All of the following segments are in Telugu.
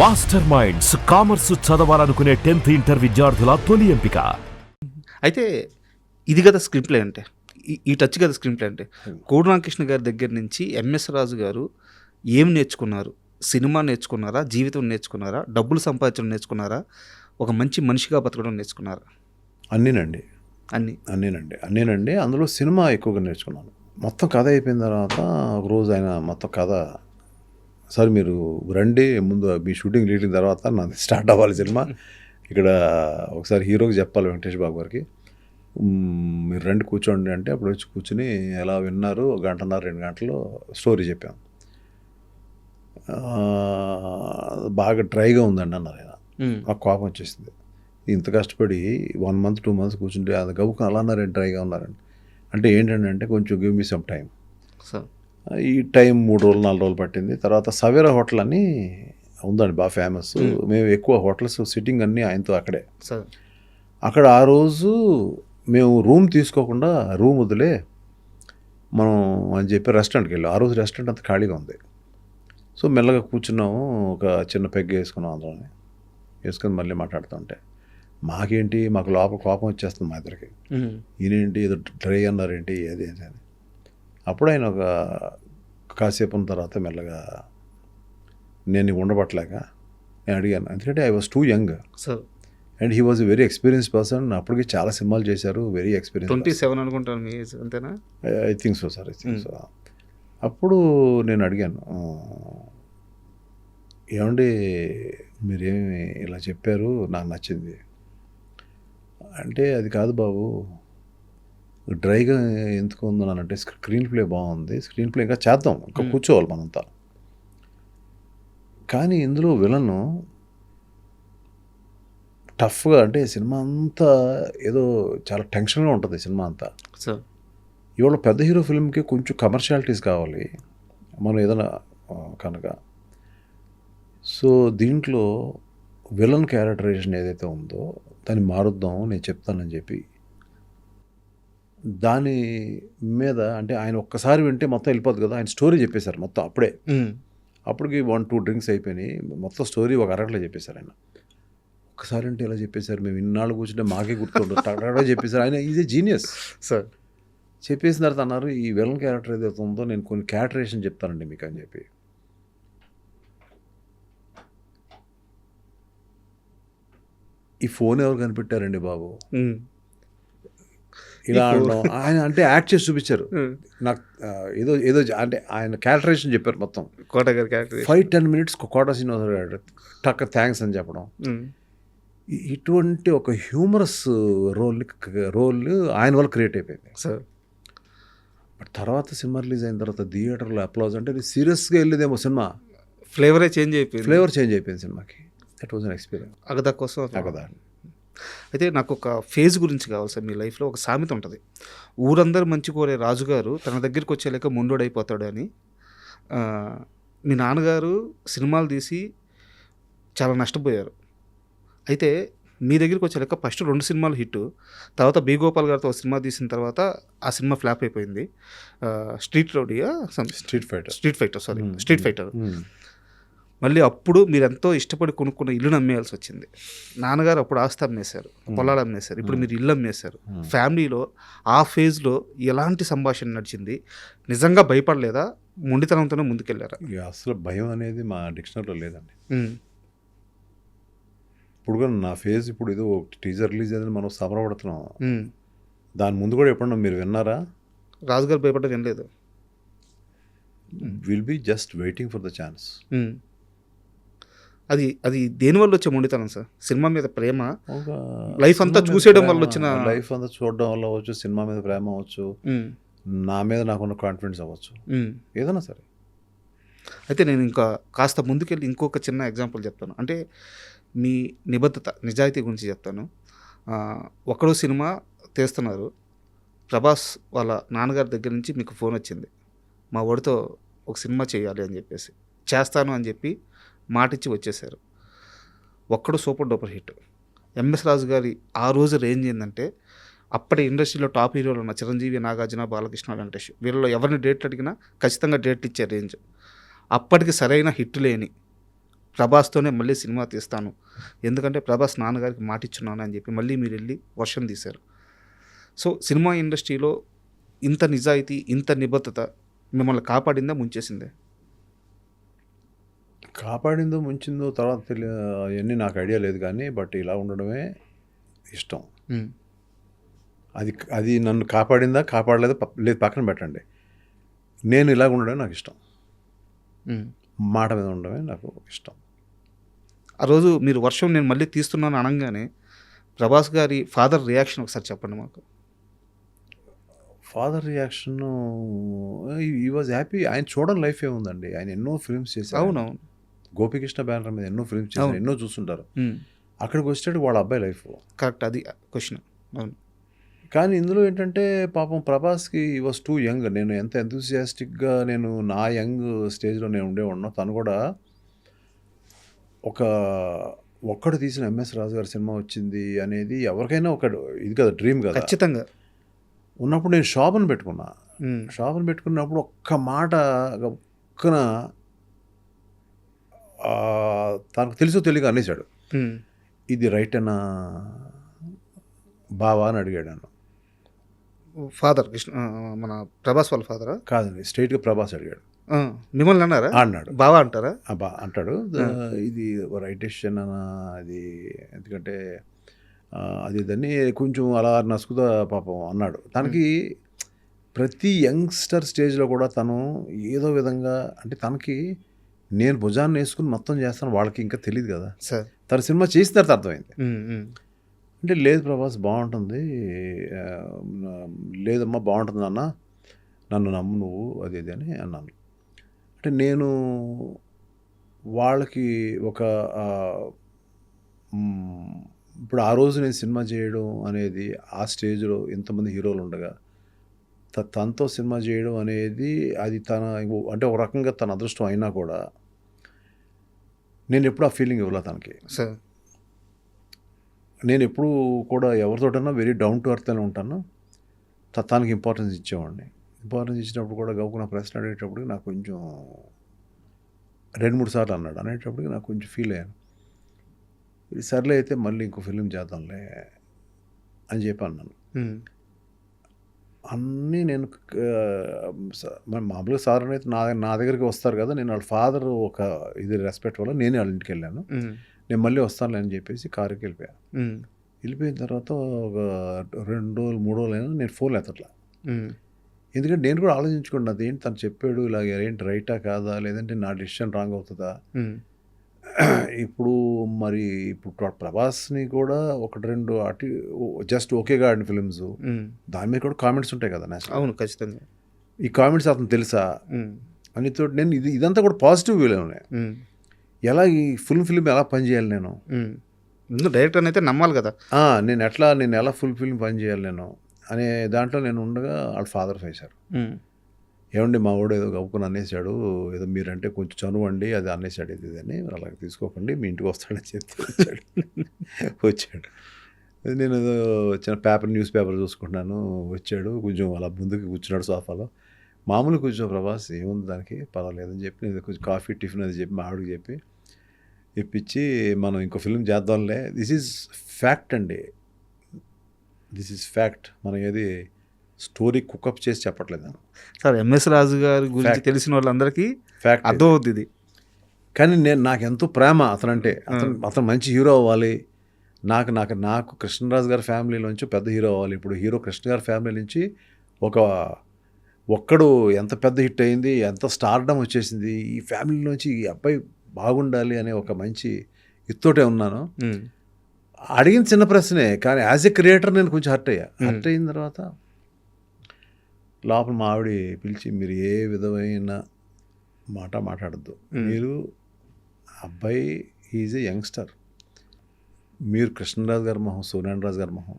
మాస్టర్ మైండ్స్ కామర్స్ చదవాలనుకునే 10th ఇంటర్ విద్యార్థుల తొలి ఎంపిక. అయితే ఇది కదా స్క్రీన్ ప్లే అంటే, ఈ టచ్ కదా స్క్రీన్ ప్లే అంటే. కోడి రామకృష్ణ గారి దగ్గర నుంచి ఎంఎస్ రాజు గారు ఏం నేర్చుకున్నారు? సినిమా నేర్చుకున్నారా? జీవితం నేర్చుకున్నారా? డబ్బులు సంపాదించడం నేర్చుకున్నారా? ఒక మంచి మనిషిగా బతకడం నేర్చుకున్నారా? అన్నీనండి. అన్నీనండి. అందులో సినిమా ఎక్కువగా నేర్చుకున్నాను. మొత్తం కథ అయిపోయిన తర్వాత ఒకరోజు ఆయన మొత్తం కథ, సార్ మీరు రండి, ముందు మీ షూటింగ్ లీడిన తర్వాత నాది స్టార్ట్ అవ్వాలి సినిమా, ఇక్కడ ఒకసారి హీరోకి చెప్పాలి వెంకటేష్ బాబు గారికి, మీరు రండి కూర్చోండి అంటే అప్పుడు వచ్చి కూర్చుని ఎలా విన్నారు, 1 గంటన్నర 2 గంటలు స్టోరీ చెప్పాం. బాగా డ్రైగా ఉందండి అన్నారు ఆయన. మాకు కోపం వచ్చేసింది, ఇంత కష్టపడి 1 month 2 months కూర్చుంటే అది గబుకుని అలా అన్నారండి, డ్రైగా ఉన్నారండి. అంటే ఏంటంటే కొంచెం గివ్ మీ సమ్ టైం. ఈ టైం 3 రోజులు 4 రోజులు పట్టింది. తర్వాత సవేరా హోటల్ అని ఉందండి, బాగా ఫేమస్. మేము ఎక్కువ హోటల్స్ సిట్టింగ్ అన్నీ ఆయనతో అక్కడే. అక్కడ ఆ రోజు మేము రూమ్ తీసుకోకుండా రూమ్ వదిలే మనం అని చెప్పి రెస్టారెంట్కి వెళ్ళాం. ఆ రోజు రెస్టారెంట్ అంత ఖాళీగా ఉంది. సో మెల్లగా కూర్చున్నాము, ఒక చిన్న పెగ్ వేసుకున్నాం, అందులోనే వేసుకొని మళ్ళీ మాట్లాడుతుంటే మాకేంటి, మాకు లోపల కోపం వచ్చేస్తుంది మా ఇద్దరికి. ఈయనేంటి ఏదో డ్రై అన్నారేంటి అది అని. అప్పుడు ఆయన ఒక కాసేపు ఉన్న తర్వాత మెల్లగా నేను ఉండబట్టలేక నేను అడిగాను, ఎందుకంటే I was two young and he was a very experience person. అప్పటికి చాలా సినిమాలు చేశారు, వెరీ ఎక్స్పీరియన్స్. 27 అనుకుంటాను మీ ఏజ్, అంతేనా? I think so sir, I think so. అప్పుడు నేను అడిగాను, ఏమండి మీరేమి ఇలా చెప్పారు, నాకు నచ్చింది అంటే, అది కాదు బాబు, డ్రైగా ఎందుకు ఉందనంటే స్క్రీన్ ప్లే బాగుంది, స్క్రీన్ ప్లే ఇంకా చేద్దాం, ఇంకా కూర్చోవాలి మనంతా, కానీ ఇందులో విలను టఫ్గా, అంటే సినిమా అంతా ఏదో చాలా టెన్షన్గా ఉంటుంది సినిమా అంతా. ఇవాళ పెద్ద హీరో ఫిల్మ్కి కొంచెం కమర్షియాలిటీస్ కావాలి మనం ఏదైనా కనుక. సో దీంట్లో విలన్ క్యారెక్టరైజేషన్ ఏదైతే ఉందో దాన్ని మారుద్దాం, నేను చెప్తానని చెప్పి దాని మీద, అంటే ఆయన ఒక్కసారి వింటే మొత్తం వెళ్ళిపోద్ది కదా, ఆయన స్టోరీ చెప్పేశారు మొత్తం అప్పుడే. అప్పటికి 1-2 డ్రింక్స్ అయిపోయినాయి, మొత్తం స్టోరీ ఒక అరగట్లో చెప్పేశారు ఆయన. ఒక్కసారి అంటే ఇలా చెప్పేశారు, మేము ఇన్నాళ్ళు కూర్చుంటే మాకే గుర్తుండదు, టగటగా చెప్పేశారు ఆయన. Is a genius sir. చెప్పేసిన తర్వాత అన్నారు, ఈ విలన్ క్యారెక్టర్ ఏదైతే ఉందో నేను కొన్ని క్యారెక్టరేషన్ చెప్తానండి మీకు అని చెప్పి. ఈ ఫోన్ ఎవరు కనిపెట్టారండి బాబు, ఇలా అనడం. ఆయన అంటే యాక్ట్ చేసి చూపించారు నాకు, ఏదో ఏదో అంటే ఆయన క్యారెక్టరేషన్ చెప్పారు మొత్తం. 5-10 minutes కోట శ్రీనివాసరావు టక్క థ్యాంక్స్ అని చెప్పడం, ఇటువంటి ఒక హ్యూమరస్ రోల్ ఆయన వల్ల క్రియేట్ అయిపోయింది సార్. బట్ తర్వాత సినిమా రిలీజ్ అయిన తర్వాత థియేటర్లో అప్లాజ్, అంటే అది సీరియస్గా వెళ్ళేదేమో సినిమా, ఫ్లేవర్ చేంజ్ అయిపోయింది సినిమాకి. That was an experience. అగదా కోసం అగదా. అయితే నాకు ఒక ఫేజ్ గురించి కావాలి సార్. మీ లైఫ్లో ఒక సామెత ఉంటుంది, ఊరందరూ మంచి కోరే రాజుగారు తన దగ్గరికి వచ్చేలేక ముండోడైపోతాడు అని. మీ నాన్నగారు సినిమాలు తీసి చాలా నష్టపోయారు. అయితే మీ దగ్గరికి వచ్చేలేక ఫస్ట్ 2 సినిమాలు హిట్, తర్వాత బి గోపాల్ గారితో ఒక సినిమా తీసిన తర్వాత ఆ సినిమా ఫ్లాప్ అయిపోయింది. Street fighter. మళ్ళీ అప్పుడు మీరు ఎంతో ఇష్టపడి కొనుక్కున్న ఇల్లును అమ్మేయాల్సి వచ్చింది. నాన్నగారు అప్పుడు ఆస్తి అమ్మేశారు, పొలాలు అమ్మేశారు, ఇప్పుడు మీరు ఇల్లు అమ్మేశారు. ఫ్యామిలీలో ఆ ఫేజ్లో ఎలాంటి సంభాషణ నడిచింది? నిజంగా భయపడలేదా? మొండితనంతోనే ముందుకెళ్ళారా? అసలు భయం అనేది మా డిక్షనరీలో లేదండి. ఇప్పుడు కూడా నా ఫేజ్, ఇప్పుడు ఏదో టీజర్ రిలీజ్ అనేది మనం సమరపడుతున్నాం, దాని ముందు కూడా ఎప్పుడన్నా మీరు విన్నారా? రాజుగారు భయపడ్డది ఏం లేదు. Will be just waiting for the chance. అది దేనివల్ల వచ్చే మొండితనం సార్? సినిమా మీద ప్రేమ, లైఫ్ అంతా చూసేయడం వల్ల వచ్చిన, లైఫ్ అంతా చూడడం వల్ల అవ్వచ్చు, సినిమా మీద ప్రేమ అవ్వచ్చు, నా మీద నాకున్న కాన్ఫిడెన్స్ అవ్వచ్చు, ఏదైనా సరే. అయితే నేను ఇంకా కాస్త ముందుకెళ్ళి ఇంకొక చిన్న ఎగ్జాంపుల్ చెప్తాను, అంటే మీ నిబద్ధత, నిజాయితీ గురించి చెప్తాను. ఒకడో సినిమా తీస్తున్నారు, ప్రభాస్ వాళ్ళ నాన్నగారి దగ్గర నుంచి మీకు ఫోన్ వచ్చింది, మా వాడితో ఒక సినిమా చేయాలి అని చెప్పేసి. చేస్తాను అని చెప్పి మాటిచ్చి వచ్చేసారు. ఒక్కడు సూపర్ డూపర్ హిట్. ఎంఎస్ రాజు గారి ఆ రోజు రేంజ్ ఏంటంటే, అప్పటి ఇండస్ట్రీలో టాప్ హీరోలు ఉన్న చిరంజీవి, నాగార్జున, బాలకృష్ణ, వెంకటేష్, వీళ్ళలో ఎవరిని డేట్లు అడిగినా ఖచ్చితంగా డేట్లు ఇచ్చే రేంజ్. అప్పటికి సరైన హిట్ లేని ప్రభాస్తోనే మళ్ళీ సినిమా తీస్తాను, ఎందుకంటే ప్రభాస్ నాన్నగారికి మాటిచ్చున్నాను అని చెప్పి మళ్ళీ మీరు వెళ్ళి వర్షం తీశారు. సో సినిమా ఇండస్ట్రీలో ఇంత నిజాయితీ, ఇంత నిబద్ధత మిమ్మల్ని కాపాడిందా, ముంచేసిందే? కాపాడిందో ముంచిందో తర్వాత అవన్నీ నాకు ఐడియా లేదు, కానీ బట్ ఇలా ఉండడమే ఇష్టం. అది అది నన్ను కాపాడిందా కాపాడలేదా లేదు పక్కన పెట్టండి, నేను ఇలాగ ఉండడమే నాకు ఇష్టం. మాట మీద ఉండడమే నాకు ఇష్టం. ఆ రోజు మీరు వర్షం నేను మళ్ళీ తీస్తున్నాను అనగానే ప్రభాస్ గారి ఫాదర్ రియాక్షన్ ఒకసారి చెప్పండి మాకు. ఫాదర్ రియాక్షన్, ఈ వాజ్ హ్యాపీ. ఆయన చూడని లైఫ్ ఏముందండి, ఆయన ఎన్నో ఫిల్మ్స్ చేశారు. అవునవును. గోపికృష్ణ బ్యానర్ మీద ఎన్నో ఫిల్మ్స్ చేశారు, ఎన్నో చూస్తుంటారు. అక్కడికి వచ్చేటప్పుడు వాళ్ళ అబ్బాయి లైఫ్ కరెక్ట్, అది క్వశ్చన్. అవును. కానీ ఇందులో ఏంటంటే పాపం ప్రభాస్కి ఈ వాజ్ టూ యంగ్. నేను ఎంత ఎంతూసియాస్టిక్గా నేను నా యంగ్ స్టేజ్లో నేను ఉండేవాడినో, తను కూడా ఒక్కడు తీసిన ఎంఎస్ రాజు గారి సినిమా వచ్చింది అనేది ఎవరికైనా ఒక ఇది కదా, డ్రీమ్ కదా. ఖచ్చితంగా. ఉన్నప్పుడు నేను షాప్ని పెట్టుకున్నా. షాప్ని పెట్టుకున్నప్పుడు ఒక్క మాట ఒక్కన తనకు తెలుసో తెలియక అనేసాడు, ఇది రైట్ అన్నా బావా అని అడిగాడు నన్ను. ఫాదర్ కృష్ణ, మన ప్రభాస్ వాళ్ళ ఫాదరా? కాదండి, స్ట్రైట్గా ప్రభాస్ అడిగాడు. మిమ్మల్ని అన్నారా? అన్నాడు. బావా అంటారా? అంటాడు. ఇది రైట్ డెసిషన్ అన్నా అది, ఎందుకంటే అది దాన్ని కొంచెం అలా నసుకుదా పాపం అన్నాడు. తనకి ప్రతి యంగ్స్టర్ స్టేజ్లో కూడా తను ఏదో విధంగా, అంటే తనకి నేను భుజాన్ని వేసుకుని మొత్తం చేస్తాను, వాళ్ళకి ఇంకా తెలియదు కదా సార్. తన సినిమా చేసిన తర్వాత అర్థమైంది. అంటే లేదు ప్రభాస్ బాగుంటుంది, లేదమ్మా బాగుంటుంది అన్న, నన్ను నమ్ము నువ్వు, అది ఇది అని అన్నాను. అంటే నేను వాళ్ళకి ఒక ఇప్పుడు ఆ రోజు నేను సినిమా చేయడం అనేది, ఆ స్టేజ్లో ఇంతమంది హీరోలు ఉండగా తనతో సినిమా చేయడం అనేది, అది తన అంటే ఒక రకంగా తన అదృష్టం అయినా కూడా నేను ఎప్పుడు ఆ ఫీలింగ్ ఇవ్వలే తనకి. సార్ నేను ఎప్పుడు కూడా ఎవరితోటన్నా వెరీ డౌన్ టు ఎర్త్ అని ఉంటాను. తనకి ఇంపార్టెన్స్ ఇచ్చేవాడిని. ఇంపార్టెన్స్ ఇచ్చినప్పుడు కూడా గౌకున్న ప్రశ్న అడిగేటప్పటికి నాకు కొంచెం 2-3 సార్లు అన్నాడు. అనేటప్పటికి నాకు కొంచెం ఫీల్ అయ్యాను. సర్లే అయితే మళ్ళీ ఇంకో ఫిలిం చేద్దాంలే అని చెప్పి అన్నాను. అన్నీ నేను మామూలుగా సార్ అయితే నా దగ్గరికి వస్తారు కదా, నేను వాళ్ళ ఫాదర్ ఒక ఇది రెస్పెక్ట్ వల్ల నేనే వాళ్ళ ఇంటికి వెళ్ళాను. నేను మళ్ళీ వస్తానులే అని చెప్పేసి కారుకి వెళ్ళిపోయాను. వెళ్ళిపోయిన తర్వాత ఒక 2 రోజులు 3 రోజులు అయినా నేను ఫోన్ ఎత్తట్లా. ఎందుకంటే నేను కూడా ఆలోచించుకున్నాను, అదేంటి తను చెప్పాడు ఇలాగ, ఏంటి రైటా కాదా, లేదంటే నా డెసిషన్ రాంగ్ అవుతుందా. ఇప్పుడు ప్రభాస్ని కూడా 1-2 అటు జస్ట్ ఓకేగా ఆడిన ఫిలిమ్స్, దాని మీద కూడా కామెంట్స్ ఉంటాయి కదా నేషనల్. అవును, ఖచ్చితంగా. ఈ కామెంట్స్ అతను తెలుసా అని తోటి నేను ఇదంతా కూడా పాజిటివ్ వేలో ఉన్నాయి. ఎలా ఈ ఫిల్మ్ ఎలా పనిచేయాలి నేను, డైరెక్టర్ అయితే నమ్మాలి కదా, నేను ఎలా ఫుల్ ఫిల్మ్ పనిచేయాలి నేను అనే దాంట్లో నేను ఉండగా వాళ్ళ ఫాదర్ వేశారు. ఏమండి మా వాడు ఏదో గవ్వుకుని అనేసాడు, ఏదో మీరంటే కొంచెం చనువండి, అది అనేసాడు, ఇది అని అలాగ తీసుకోకండి, మీ ఇంటికి వస్తాడని చెప్తే వచ్చాడు. నేను ఏదో చిన్న న్యూస్ పేపర్ చూసుకుంటున్నాను, వచ్చాడు, కొంచెం అలా ముందుకు కూర్చున్నాడు సోఫాలో. మామూలు కూర్చో ప్రభాస్, ఏముంది దానికి, పర్వాలేదని చెప్పి నేను కొంచెం కాఫీ టిఫిన్ అది చెప్పి మా ఆవిడకి చెప్పి ఇప్పించి మనం ఇంకో ఫిల్మ్ చేద్దాంలే. దిస్ ఈజ్ ఫ్యాక్ట్ అండి, దిస్ ఈజ్ ఫ్యాక్ట్. మనం ఏది స్టోరీ కుకప్ చేసి చెప్పట్లేదు సార్. ఎంఎస్ రాజు గారి గురించి తెలిసిన వాళ్ళందరికీ ఫ్యాక్ట్ అర్థం అవుతుంది. కానీ నాకు ఎంతో ప్రేమ అతనంటే, అతను మంచి హీరో అవ్వాలి. నాకు కృష్ణరాజు గారి ఫ్యామిలీలోంచి పెద్ద హీరో అవ్వాలి. ఇప్పుడు హీరో కృష్ణ గారి ఫ్యామిలీ నుంచి ఒక్కడు ఎంత పెద్ద హిట్ అయింది, ఎంత స్టార్డమ్ వచ్చేసింది, ఈ ఫ్యామిలీలోంచి ఈ అబ్బాయి బాగుండాలి అనే ఒక మంచి ఇత్తోటే ఉన్నాను. అడిగిన చిన్న ప్రశ్నే, కానీ యాజ్ ఎ క్రియేటర్ నేను కొంచెం హర్ట్ అయిన తర్వాత లోపల మా ఆవిడ పిలిచి, మీరు ఏ విధమైన మాట్లాడద్దు, మీరు అబ్బాయి ఈజ్ ఏ యంగ్స్టర్, మీరు కృష్ణరాజు గారి మొహం, సూర్యనారాయణ రాజు గారి మొహం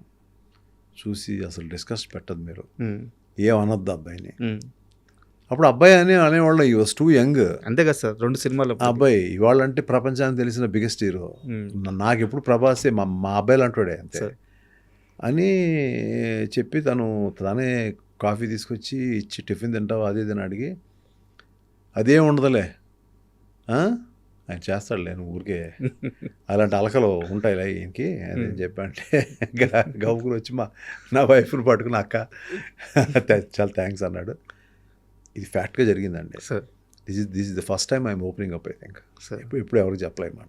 చూసి అసలు డిస్కస్ పెట్టద్దు, మీరు ఏమనొద్దు అబ్బాయిని. అప్పుడు అబ్బాయి అనేవాళ్ళు ఈ వాజ్ టూ యంగ్. అంతే కదా సార్, 2 సినిమాలు అబ్బాయి ఇవాళ అంటే ప్రపంచానికి తెలిసిన బిగ్గెస్ట్ హీరో. నాకు ఎప్పుడు ప్రభాసే మా అబ్బాయిలు అంటాడే అంతే అని చెప్పి తనే కాఫీ తీసుకొచ్చి ఇచ్చి, టిఫిన్ తింటావు అది ఇది అని అడిగి, అదేం ఉండదులే ఆయన చేస్తాడు లేను ఊరికే అలాంటి అలకలు ఉంటాయిలే ఈయనకి అని చెప్పంటే గౌకులు వచ్చి నా వైఫ్ని పట్టుకుని అక్క చాలా థ్యాంక్స్ అన్నాడు. ఇది ఫ్యాక్ట్గా జరిగిందండి. Sir this is the first time I'm opening up I think. Sir ఇప్పుడు ఎవరికి చెప్పలేదు మాట.